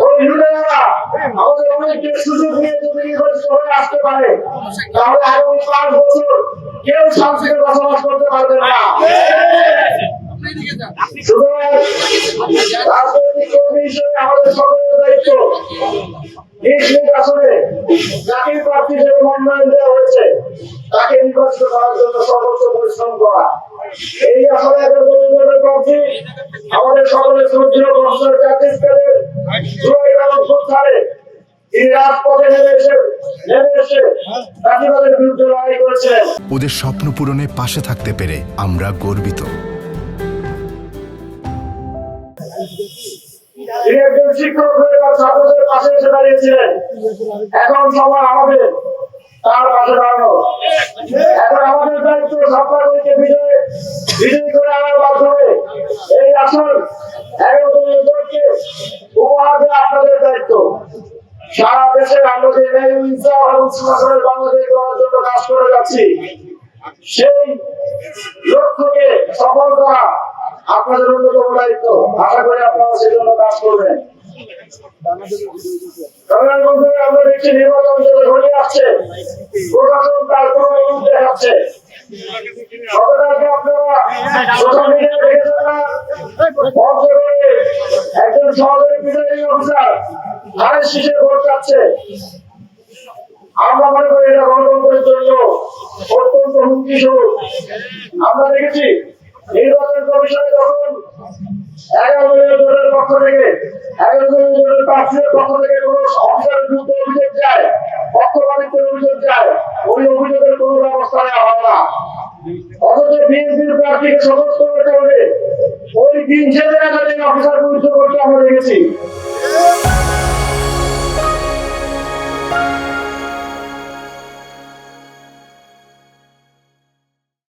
ওই লুটেরা আমাদের অনেককে সুযোগ নিয়ে যদি নির্বাচিত হয়ে আসতে পারে তাহলে আগামী 5 বছর কেউ শান্তিতে বসবাস করতে পারবে না। রাজনৈতিক কর্মী হিসেবে আমাদের সকলের দায়িত্ব নিজ নিজ আসনে যাকে প্রার্থী হিসেবে মনোনয়ন দেওয়া হয়েছে তাকে নির্বাচিত করার জন্য সর্বোচ্চ পরিশ্রম করা। এই আসনে একজন প্রার্থী আমাদের সকলের শ্রদ্ধেয় প্রফেসর জাতীয় কাদের জুলাই অভ্যুত্থানে তিনি রাজপথে নেমে এসে জাতিবাদের বিরুদ্ধে লড়াই করেছিলেন। ওদের স্বপ্ন পূরণে পাশে থাকতে পেরে আমরা গর্বিত। তিনি একজন শিক্ষক হয়ে তার ছাত্রদের পাশে এসে দাঁড়িয়েছিলেন। এখন সময় আমাদের তার পাশে দাঁড়ানো। এখন আমাদের দায়িত্ব ছাত্রদেরকে বিজয়ী করে আনার মাধ্যমে এই আসন 11 দলীয় দলকে উপহার দেওয়া আপনাদের দায়িত্ব। সারা দেশে আমরা যে ন্যায় ইনসাফ এবং সুশাসনের বাংলাদেশ গড়ার জন্য কাজ করে যাচ্ছি সেই লক্ষ্যকে সফল করা আপনাদের অন্যতম দায়িত্ব। আশা করি আপনারা সেজন্য কাজ করবেন। আমরা দেখছি নির্বাচন চলে ঘনিয়ে আসছে, প্রশাসন তার কোনো দেখাচ্ছে। গতকালকে আপনারা সোশ্যাল মিডিয়ায় দেখেছেন না, মঞ্চে করে একজন সহকারী প্রিসাইডিং অফিসার ধানের শীষে ভোট চাচ্ছে। আমরা মনে করি এটা গণতন্ত্রের জন্য অত্যন্ত হুমকি স্বরূপ। আমরা দেখেছি নির্বাচন কমিশনে যখন 11 দলীয় জোটের পক্ষ থেকে 11 দলীয় জোটের প্রার্থীদের পক্ষ থেকে কোন অফিসারের বিরুদ্ধে অভিযোগ যায়, পক্ষপাতিত্বের অভিযোগ যায়, ওই অভিযোগের কোনো ব্যবস্থা নেওয়া হয় না। অথচ বিএনপির প্রার্থীকে সমস্ত করতে হবে ওই দিন ছেড়ে একাধিক অফিসার বিরুদ্ধে করতে আমরা দেখেছি।